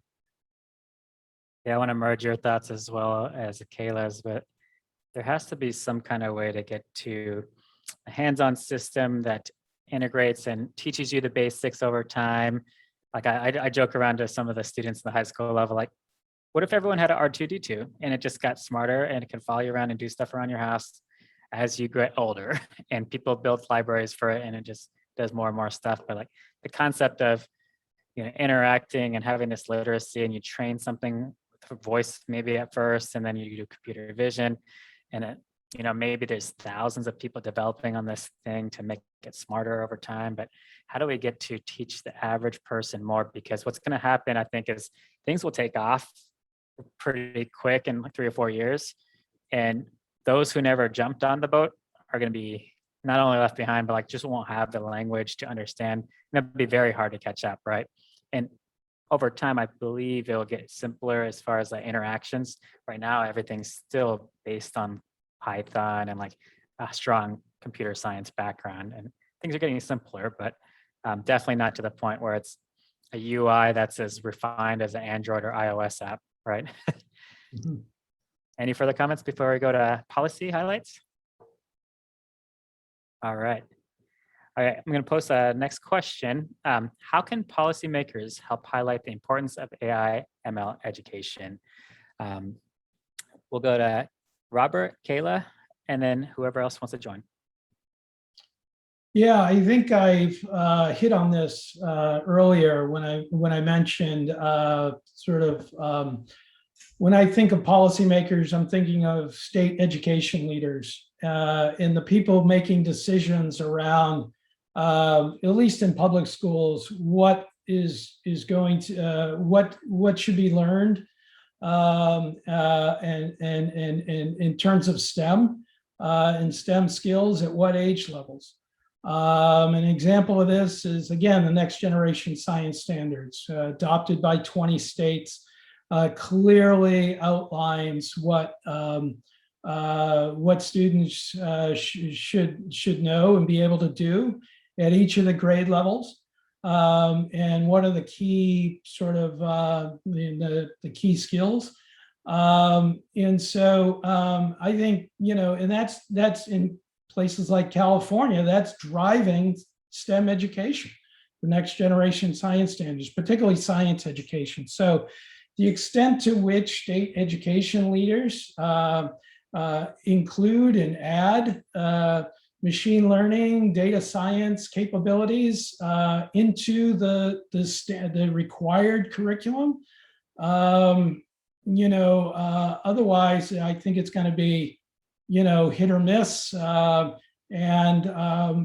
Yeah, I want to merge your thoughts as well as Kayla's, but there has to be some kind of way to get to a hands-on system that integrates and teaches you the basics over time. Like I joke around to some of the students in the high school level, like, what if everyone had an R2-D2 and it just got smarter and it can follow you around and do stuff around your house as you get older, and people build libraries for it and it just does more and more stuff. But like the concept of, you know, interacting and having this literacy, and you train something with voice maybe at first, and then you do computer vision, and it, you know, maybe there's thousands of people developing on this thing to make it smarter over time. But how do we get to teach the average person more? Because what's going to happen, I think, is things will take off pretty quick in like 3 or 4 years. And those who never jumped on the boat are going to be not only left behind, but like just won't have the language to understand. And it'll be very hard to catch up, right? And over time, I believe it'll get simpler as far as like interactions. Right now, everything's still based on Python and like a strong computer science background, and things are getting simpler, but definitely not to the point where it's a UI that's as refined as an Android or iOS app, right? Mm-hmm. Any further comments before we go to policy highlights? All right. I'm going to post a next question. How can policymakers help highlight the importance of AI ML education? We'll go to Robert, Kayla, and then whoever else wants to join. Yeah, I think I've hit on this earlier when I mentioned when I think of policymakers, I'm thinking of state education leaders and the people making decisions around, at least in public schools, what is going to what should be learned, and in terms of STEM and STEM skills at what age levels. An example of this is, again, the next generation science standards adopted by 20 states, clearly outlines what students should know and be able to do at each of the grade levels, and what are the key sort of the key skills. And so I think, you know, and that's in places like California, that's driving STEM education, the next generation science standards, particularly science education. So the extent to which state education leaders include and add machine learning, data science capabilities into the required curriculum. Otherwise, I think it's going to be, hit or miss. And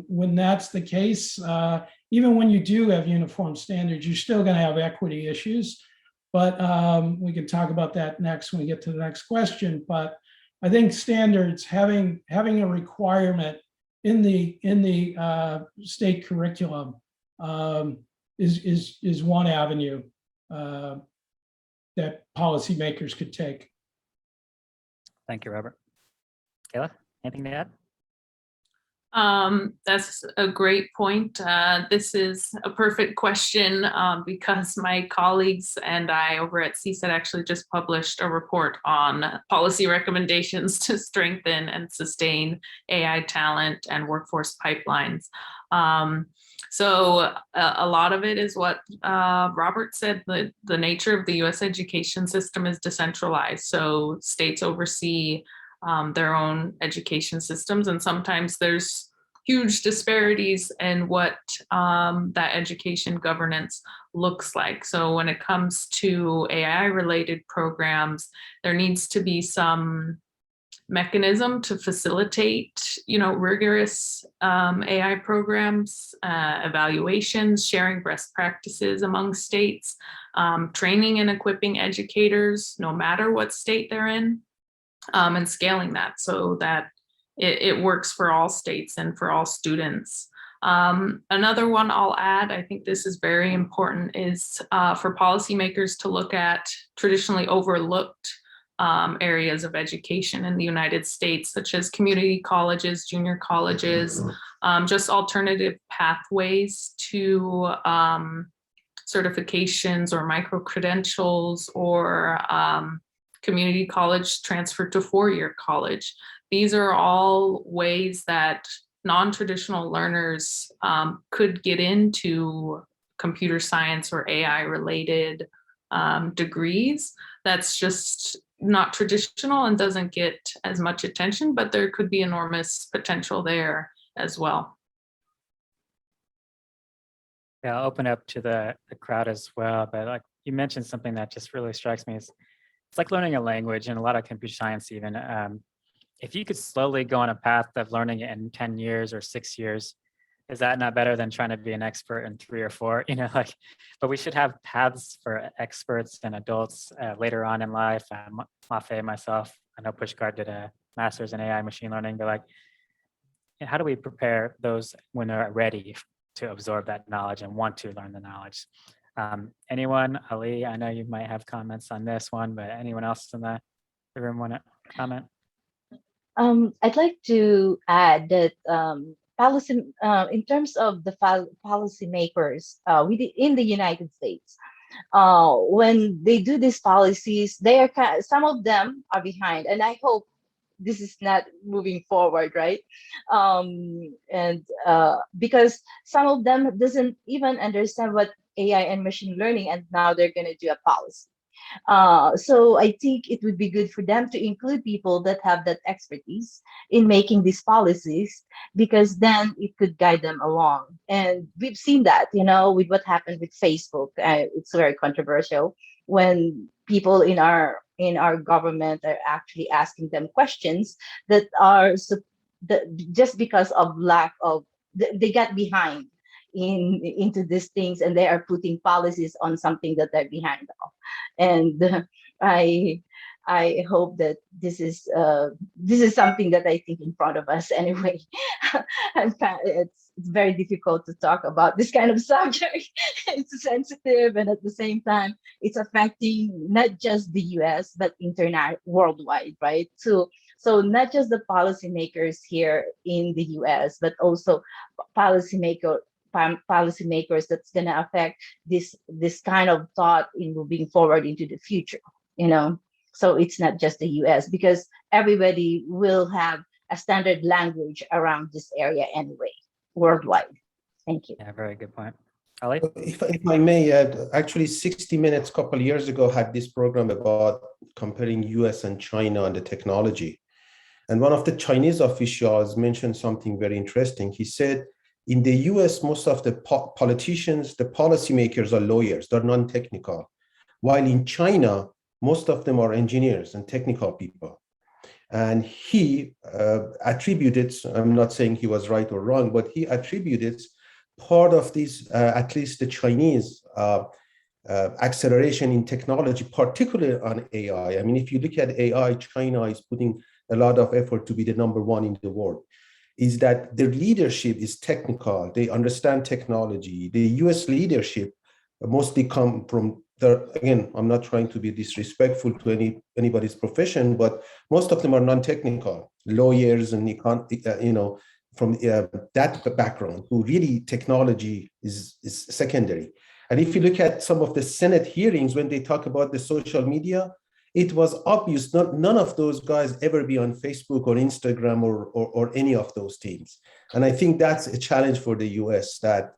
when that's the case, even when you do have uniform standards, you're still going to have equity issues. But we can talk about that next when we get to the next question. But I think standards, having a requirement in the state curriculum is one avenue that policymakers could take. Thank you, Robert. Kayla, anything to add? That's a great point. This is a perfect question because my colleagues and I over at CSET actually just published a report on policy recommendations to strengthen and sustain AI talent and workforce pipelines. So a lot of it is what Robert said, the nature of the US education system is decentralized. So states oversee their own education systems, and sometimes there's huge disparities in what that education governance looks like. So when it comes to AI related programs, there needs to be some mechanism to facilitate, rigorous AI programs, evaluations, sharing best practices among states, training and equipping educators, no matter what state they're in, and scaling that so that it works for all states and for all students. Another one I'll add, I think this is very important, is for policymakers to look at traditionally overlooked areas of education in the United States, such as community colleges, junior colleges, just alternative pathways to certifications or micro-credentials or community college transfer to four-year college. These are all ways that non-traditional learners could get into computer science or AI related degrees. That's just not traditional and doesn't get as much attention, but there could be enormous potential there as well. Yeah, I'll open up to the crowd as well. But like you mentioned something that just really strikes me is it's like learning a language, and a lot of computer science even. If you could slowly go on a path of learning it in 10 years or 6 years, is that not better than trying to be an expert in 3 or 4? But we should have paths for experts and adults later on in life. Mafe, myself, I know Pushkar did a master's in AI machine learning. But like, how do we prepare those when they're ready to absorb that knowledge and want to learn the knowledge? Anyone? Ali, I know you might have comments on this one, but anyone else in the room want to comment? I'd like to add that policy, in terms of the policymakers in the United States, when they do these policies, they are some of them are behind, and I hope this is not moving forward, right? And because some of them doesn't even understand what AI and machine learning, and now they're going to do a policy. So I think it would be good for them to include people that have that expertise in making these policies, because then it could guide them along. And we've seen that, with what happened with Facebook. It's very controversial when people in our government are actually asking them questions that are just because of lack of, they got behind into these things, and they are putting policies on something that they're behind of. And I hope that this is something that I think in front of us anyway. It's very difficult to talk about this kind of subject. It's sensitive, and at the same time, it's affecting not just the US but worldwide, right? So not just the policymakers here in the US, but also policymakers that's going to affect this kind of thought in moving forward into the future. So it's not just the US, because everybody will have a standard language around this area anyway, worldwide. Thank you. Yeah, very good point. Ali? If I may add, actually 60 Minutes a couple of years ago had this program about comparing US and China on the technology. And one of the Chinese officials mentioned something very interesting. He said, in the US, most of the politicians, the policymakers are lawyers, they're non-technical. While in China, most of them are engineers and technical people. And he attributed, I'm not saying he was right or wrong, but he attributed part of this, at least the Chinese acceleration in technology, particularly on AI. I mean, if you look at AI, China is putting a lot of effort to be the #1 in the world, is that their leadership is technical. They understand technology. The US leadership mostly come from again, I'm not trying to be disrespectful to anybody's profession, but most of them are non-technical, lawyers and, from that background, who really technology is secondary. And if you look at some of the Senate hearings, when they talk about the social media, it was obvious none of those guys ever be on Facebook or Instagram or any of those things. And I think that's a challenge for the US, that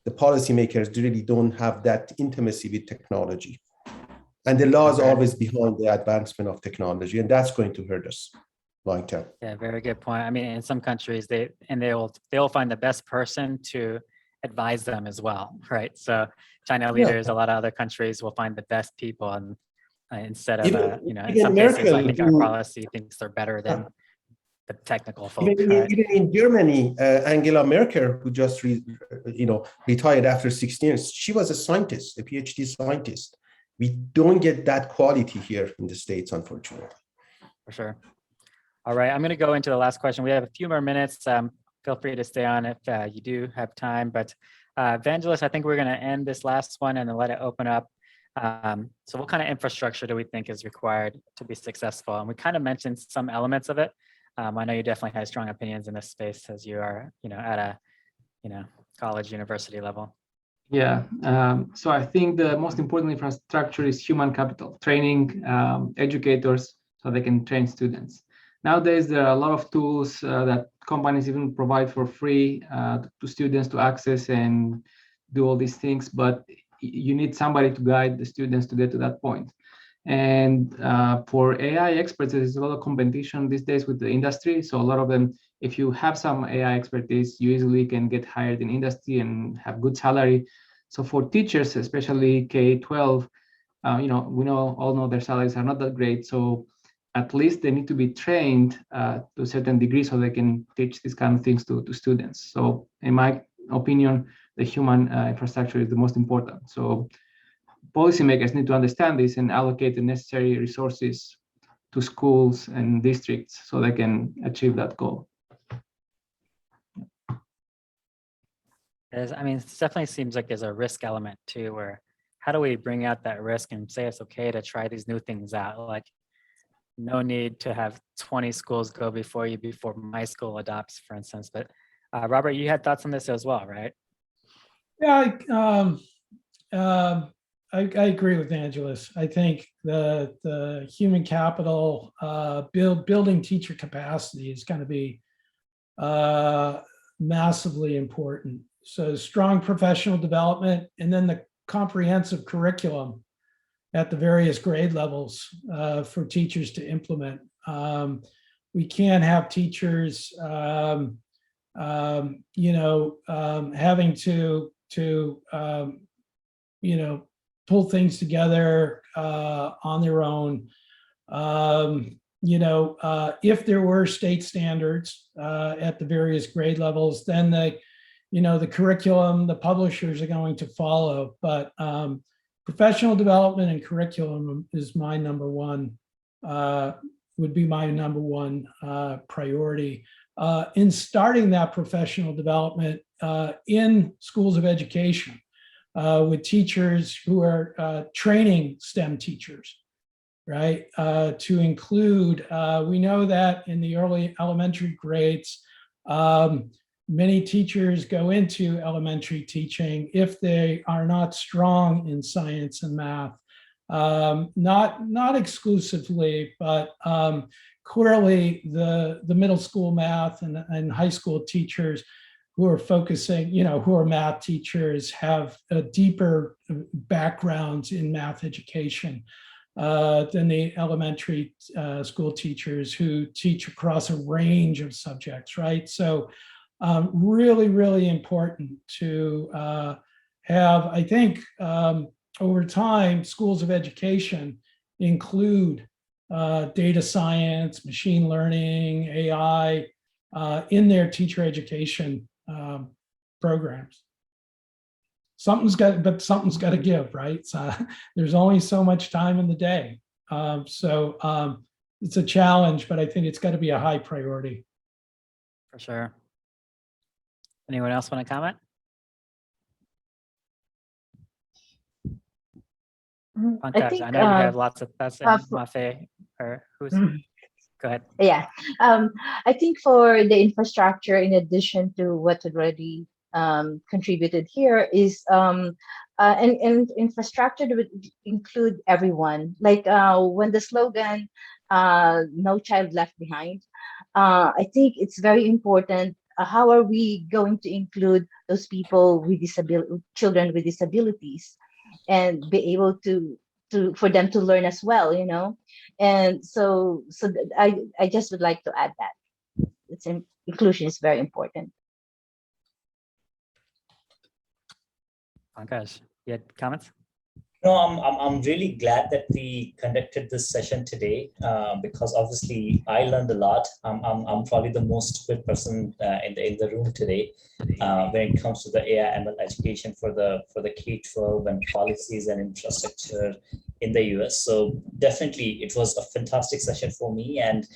the policymakers really don't have that intimacy with technology. And the law is always behind the advancement of technology, and that's going to hurt us long term. Yeah, very good point. I mean, in some countries, they'll find the best person to advise them as well, right? So China leaders, a lot of other countries will find the best people, and instead of in some cases, I think our policy thinks they're better than the technical folks. Even in Germany, Angela Merkel, who just retired after 16 years, she was a scientist, a PhD scientist. We don't get that quality here in the States, unfortunately. For sure. All right, I'm going to go into the last question. We have a few more minutes. Feel free to stay on if you do have time. But Vangelis, I think we're going to end this last one and then let it open up. So what kind of infrastructure do we think is required to be successful? And we kind of mentioned some elements of it. I know you definitely have strong opinions in this space, as you are, at a, college, university level. Yeah, so I think the most important infrastructure is human capital, training educators so they can train students. Nowadays, there are a lot of tools that companies even provide for free to students to access and do all these things, but you need somebody to guide the students to get to that point. And for AI experts, there's a lot of competition these days with the industry. So a lot of them, if you have some AI expertise, you easily can get hired in industry and have good salary. So for teachers, especially K-12, we all know their salaries are not that great. So at least they need to be trained to a certain degree so they can teach these kind of things to students. So in my opinion, the human infrastructure is the most important. So policymakers need to understand this and allocate the necessary resources to schools and districts so they can achieve that goal. It definitely seems like there's a risk element too, where how do we bring out that risk and say it's okay to try these new things out? Like, no need to have 20 schools go before my school adopts, for instance. But Robert, you had thoughts on this as well, right? Yeah, I agree with Angelus. I think the human capital, building teacher capacity is going to be massively important. So strong professional development, and then the comprehensive curriculum at the various grade levels for teachers to implement. We can't have teachers, having to pull things together on their own. If there were state standards at the various grade levels, then the curriculum, the publishers are going to follow. But professional development and curriculum is my number one, would be my number one priority. In starting that professional development in schools of education with teachers who are training STEM teachers, right? To include, we know that in the early elementary grades, many teachers go into elementary teaching if they are not strong in science and math. Not exclusively, but clearly the middle school math and high school teachers who are focusing, who are math teachers, have a deeper backgrounds in math education than the elementary school teachers who teach across a range of subjects, right? So really, really important to have, I think, over time, schools of education include data science, machine learning, AI in their teacher education programs. Something's got to give, right? So there's only so much time in the day. So it's a challenge, but I think it's got to be a high priority. For sure. Anyone else want to comment? I think I know you have lots of thoughts. Mafe, or who's? Go ahead. Yeah, I think for the infrastructure, in addition to what's already contributed here, is and infrastructure would include everyone. Like when the slogan "No Child Left Behind," I think it's very important. How are we going to include those people with children with disabilities, and be able to for them to learn as well, And so I just would like to add that inclusion is very important. Pankaj, you had comments? No, I'm really glad that we conducted this session today because obviously I learned a lot. I'm probably the most good person in the room today when it comes to the AI ML education for the K-12 and policies and infrastructure in the US. So definitely it was a fantastic session for me, and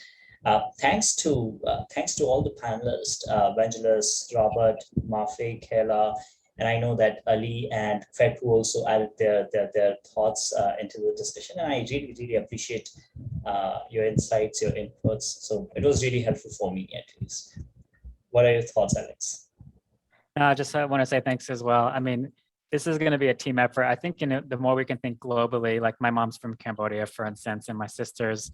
thanks to all the panelists, Vangelis, Robert, Mafe, Kayla. And I know that Ali and Fred who also added their thoughts into the discussion. And I really, really appreciate your insights, your inputs. So it was really helpful for me, at least. What are your thoughts, Alex? No, I just want to say thanks as well. I mean, this is going to be a team effort. I think, the more we can think globally, like my mom's from Cambodia, for instance, and my sisters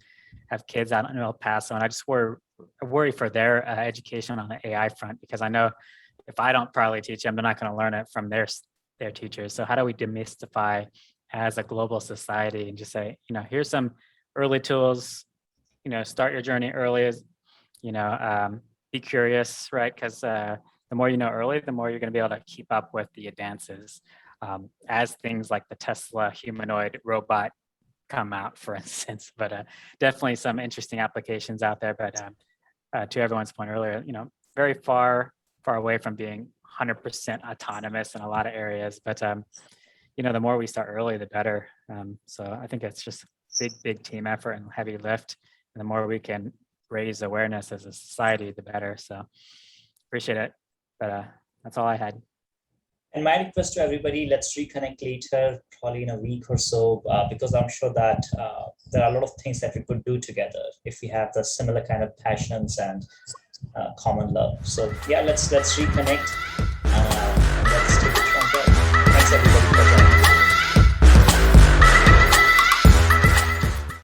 have kids out in El Paso. And I just worry for their education on the AI front, because I know if I don't probably teach them, they're not going to learn it from their teachers. So how do we demystify as a global society and just say, here's some early tools, start your journey early, be curious, right? Because the more you know early, the more you're going to be able to keep up with the advances as things like the Tesla humanoid robot come out, for instance. But definitely some interesting applications out there. But to everyone's point earlier, very far away from being 100% autonomous in a lot of areas. But, the more we start early, the better. So I think it's just a big team effort and heavy lift. And the more we can raise awareness as a society, the better. So appreciate it. But that's all I had. And my request to everybody, let's reconnect later, probably in a week or so, because I'm sure that there are a lot of things that we could do together if we have the similar kind of passions and common love. So yeah, let's reconnect.